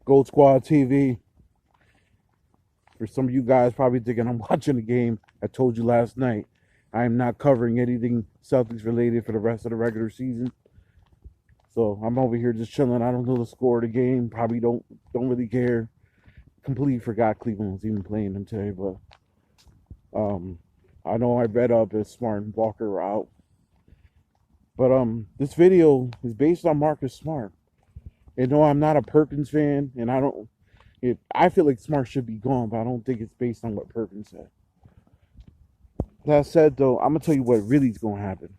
Gold Squad TV. For some of you guys probably thinking I'm watching the game, I told you last night, I am not covering anything Celtics related for the rest of the regular season. So I'm over here just chilling. I don't know the score of the game. Probably don't really care. Completely forgot Cleveland was even playing them today. But I know I read up as Smart and Walker were out. But this video is based on Marcus Smart. And no, I'm not a Perkins fan, and I feel like Smart should be gone, but I don't think it's based on what Perkins said. That said, though, I'm gonna tell you what really is gonna happen.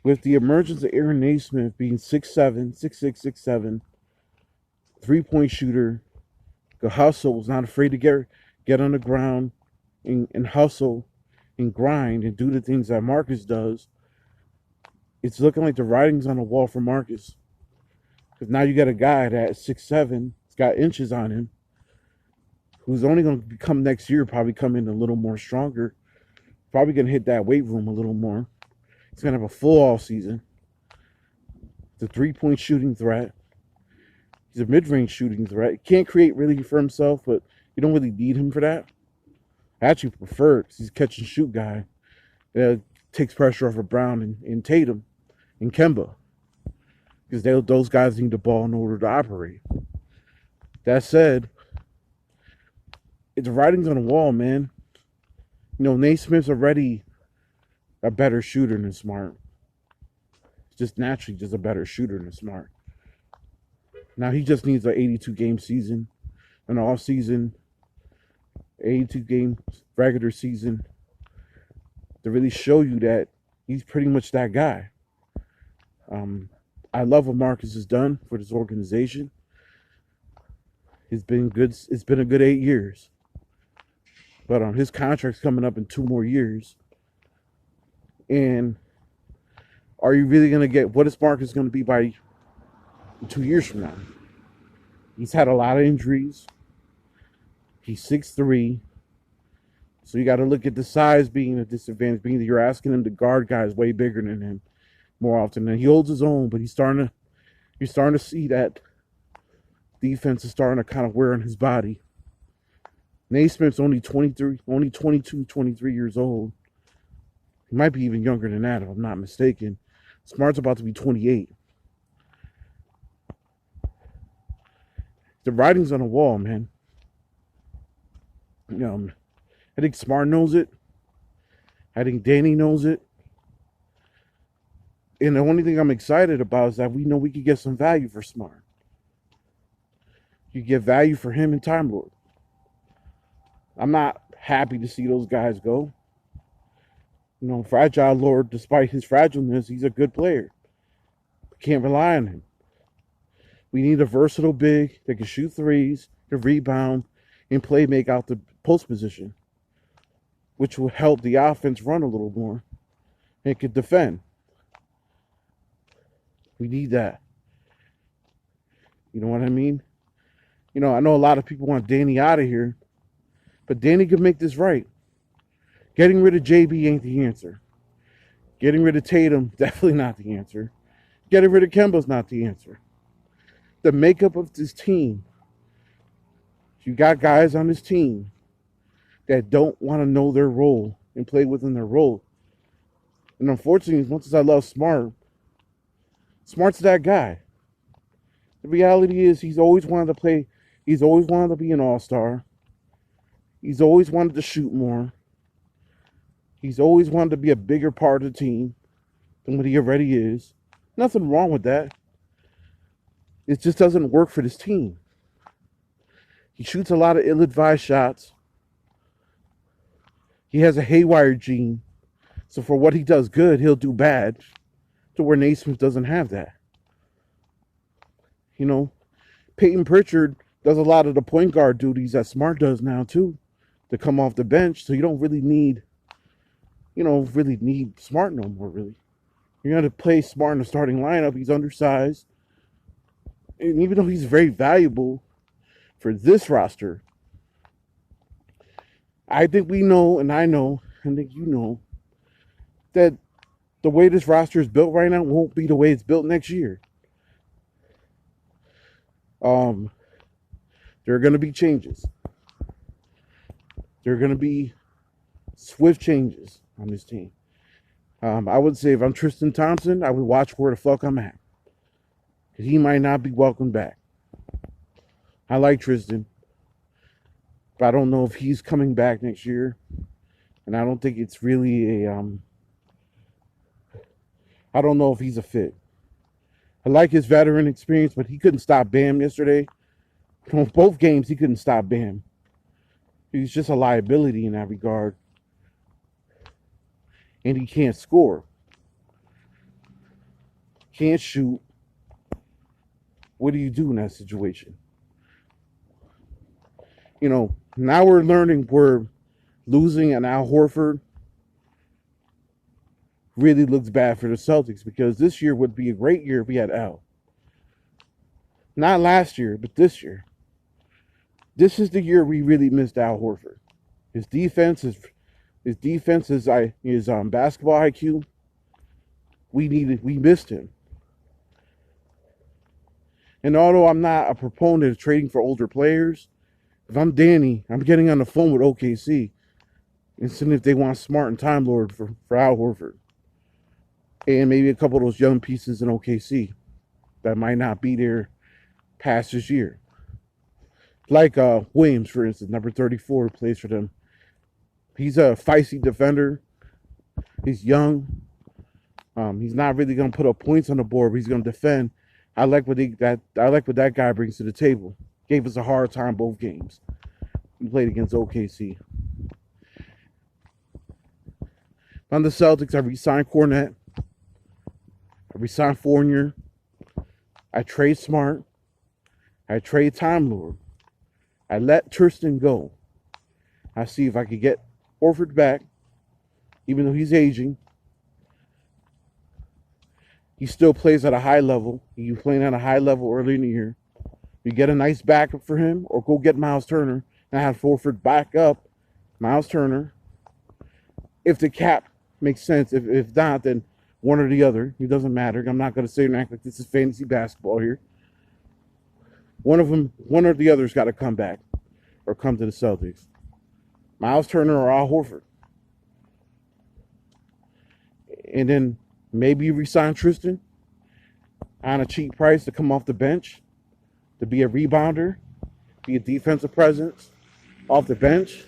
With the emergence of Aaron Nesmith being 6'7", 6'6", 6'7", 3-point shooter, the hustle, was not afraid to get on the ground and hustle and grind and do the things that Marcus does. It's looking like the writing's on the wall for Marcus. Because now you got a guy that's 6'7", he's got inches on him, who's only going to become next year, probably come in a little more stronger, probably going to hit that weight room a little more. He's going to have a full off season. The 3-point shooting threat. He's a mid-range shooting threat. He can't create really for himself, but you don't really need him for that. I actually prefer it because he's a catch and shoot guy. Takes pressure off of Brown and Tatum and Kemba. Because those guys need the ball in order to operate. That said, it's writing's on the wall, man. You know, Nesmith's already a better shooter than Smart. Just naturally just a better shooter than Smart. Now he just needs an 82-game season, an off season, 82-game regular season to really show you that he's pretty much that guy. I love what Marcus has done for this organization. It's been good. It's been a good 8 years. But his contract's coming up in 2 more years. And are you really going to get, what is Marcus going to be by 2 years from now? He's had a lot of injuries. He's 6'3". So you got to look at the size being a disadvantage, being that you're asking him to guard guys way bigger than him more often. And he holds his own, but you're starting to see that defense is starting to kind of wear on his body. Naismith's only 23, only 22, 23 years old. He might be even younger than that, if I'm not mistaken. Smart's about to be 28. The writing's on the wall, man. I think Smart knows it. I think Danny knows it. And the only thing I'm excited about is that we know we could get some value for Smart. You get value for him and Time Lord. I'm not happy to see those guys go. Fragile Lord, despite his fragileness, he's a good player. Can't rely on him. We need a versatile big that can shoot threes, can rebound, and make out the post position, which will help the offense run a little more and can defend. We need that. You know what I mean? I know a lot of people want Danny out of here, but Danny could make this right. Getting rid of JB ain't the answer. Getting rid of Tatum, definitely not the answer. Getting rid of Kemba's not the answer. The makeup of this team, you got guys on this team that don't want to know their role and play within their role. And unfortunately, as much as I love Smart, Smart's that guy. The reality is he's always wanted to play. He's always wanted to be an all-star. He's always wanted to shoot more. He's always wanted to be a bigger part of the team than what he already is. Nothing wrong with that. It just doesn't work for this team. He shoots a lot of ill-advised shots. He has a haywire gene. So for what he does good, he'll do bad. To where Nesmith doesn't have that. Peyton Pritchard does a lot of the point guard duties that Smart does now too, to come off the bench. So you don't really need, Smart no more, really. You're going to play Smart in the starting lineup. He's undersized. And even though he's very valuable for this roster, I think we know, and I know, and I think you know, that the way this roster is built right now won't be the way it's built next year. Um, there are going to be changes. There are going to be swift changes on this team. I would say if I'm Tristan Thompson, I would watch where the fuck I'm at. Because he might not be welcomed back. I like Tristan, but I don't know if he's coming back next year. And I don't think it's really I don't know if he's a fit. I like his veteran experience, but he couldn't stop Bam yesterday. Both games, he couldn't stop Bam. He's just a liability in that regard. And he can't score. Can't shoot. What do you do in that situation? You know, now we're learning we're losing an Al Horford really looks bad for the Celtics, because this year would be a great year if we had Al. Not last year, but this year. This is the year we really missed Al Horford. His defense is basketball IQ. We missed him. And although I'm not a proponent of trading for older players, if I'm Danny, I'm getting on the phone with OKC and seeing if they want Smart and Time Lord for Al Horford. And maybe a couple of those young pieces in OKC that might not be there past this year. Like Williams, for instance, number 34, who plays for them. He's a feisty defender. He's young. He's not really going to put up points on the board, but he's going to defend. I like what that guy brings to the table. Gave us a hard time both games. We played against OKC. On the Celtics, I re-signed Cornette. I re-signed Fournier. I trade Smart. I trade Time Lord. I let Tristan go. I see if I could get Horford back, even though he's aging. He still plays at a high level. He was playing at a high level early in the year. You get a nice backup for him, or go get Miles Turner and have Horford back up Miles Turner. If the cap makes sense. If not, then one or the other. It doesn't matter. I'm not going to sit and act like this is fantasy basketball here. One or the other's got to come back or come to the Celtics. Miles Turner or Al Horford. And then maybe you resign Tristan on a cheap price to come off the bench, to be a rebounder, be a defensive presence off the bench.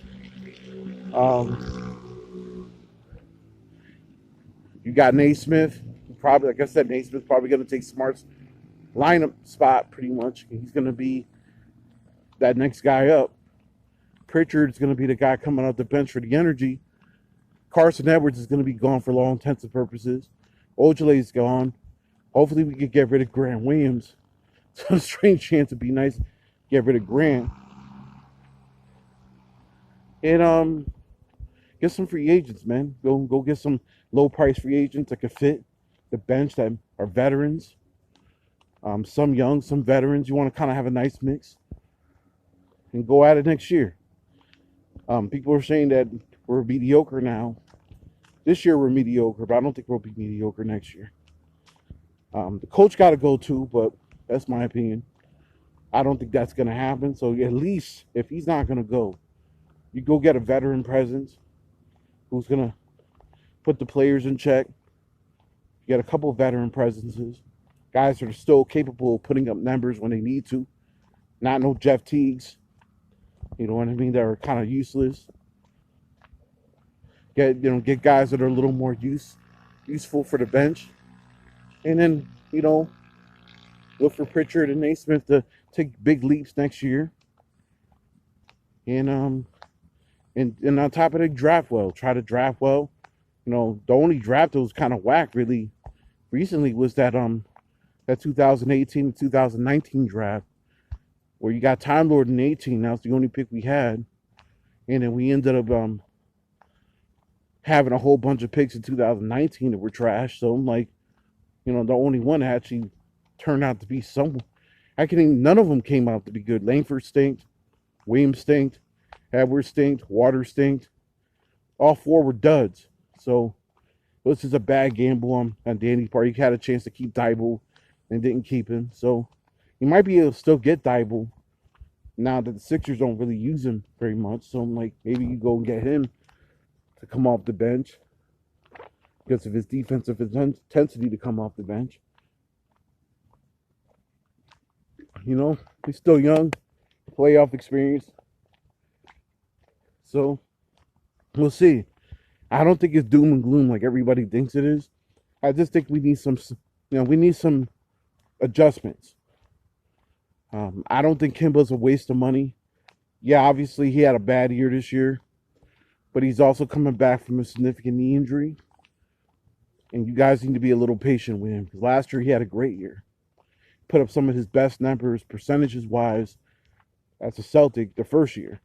You got Nesmith. Probably, like I said, Nesmith's probably going to take Smart's lineup spot pretty much. He's going to be that next guy up. Pritchard's going to be the guy coming off the bench for the energy. Carson Edwards is going to be gone for all intents and purposes. Ojelay's gone. Hopefully we could get rid of Grant Williams. It's a strange chance to be nice. Get rid of Grant. And get some free agents, man. Go get some low price free agents that could fit the bench, that are veterans. Some young, some veterans. You want to kind of have a nice mix and go at it next year. People are saying that we're mediocre now. This year we're mediocre, but I don't think we'll be mediocre next year. The coach got to go too, but that's my opinion. I don't think that's going to happen. So at least if he's not going to go, you go get a veteran presence who's going to put the players in check. You get a couple of veteran presences. Guys that are still capable of putting up numbers when they need to. Not no Jeff Teagues. You know what I mean? That are kind of useless. Get guys that are a little more useful for the bench. And then, look for Pritchard and Nesmith to take big leaps next year. And on top of that, draft well. Try to draft well. The only draft that was kind of whack really recently was that 2018 to 2019 draft, where you got Time Lord in 18. That was the only pick we had. And then we ended up having a whole bunch of picks in 2019 that were trash. So I'm like, the only one that actually turned out to be someone. None of them came out to be good. Langford stinked. Williams stinked. Edwards stinked. Waters stinked. All four were duds. So this is a bad gamble on Danny's part. He had a chance to keep Thibault and didn't keep him. So He might be able to still get Thibault now that the Sixers don't really use him very much. So I'm like, maybe you go and get him to come off the bench because of his defensive intensity to come off the bench. You know, he's still young, playoff experience. So we'll see. I don't think it's doom and gloom like everybody thinks it is. I just think we need some adjustments. I don't think Kimba's a waste of money. Yeah, obviously he had a bad year this year, but he's also coming back from a significant knee injury. And you guys need to be a little patient with him because last year he had a great year. Put up some of his best numbers, percentages wise, as a Celtic the first year.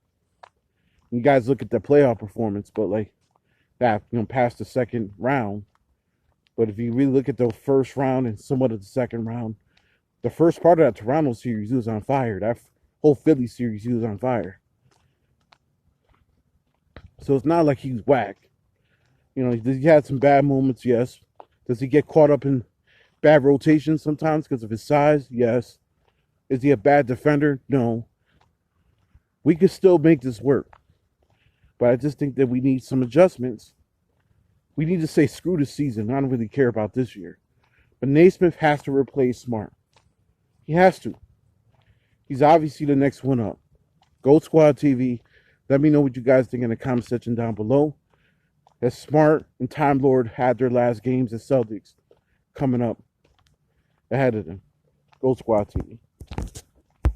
You guys look at the playoff performance, but like that, past the second round. But if you really look at the first round and somewhat of the second round, the first part of that Toronto series, he was on fire. That whole Philly series, he was on fire. So it's not like he's whack. He had some bad moments, yes. Does he get caught up in bad rotations sometimes because of his size? Yes. Is he a bad defender? No. We could still make this work. But I just think that we need some adjustments. We need to say screw the season. I don't really care about this year. But Nesmith has to replace Smart. He has to. He's obviously the next one up. Gold Squad TV. Let me know what you guys think in the comment section down below. As Smart and Time Lord had their last games as Celtics coming up ahead of them. Gold Squad TV.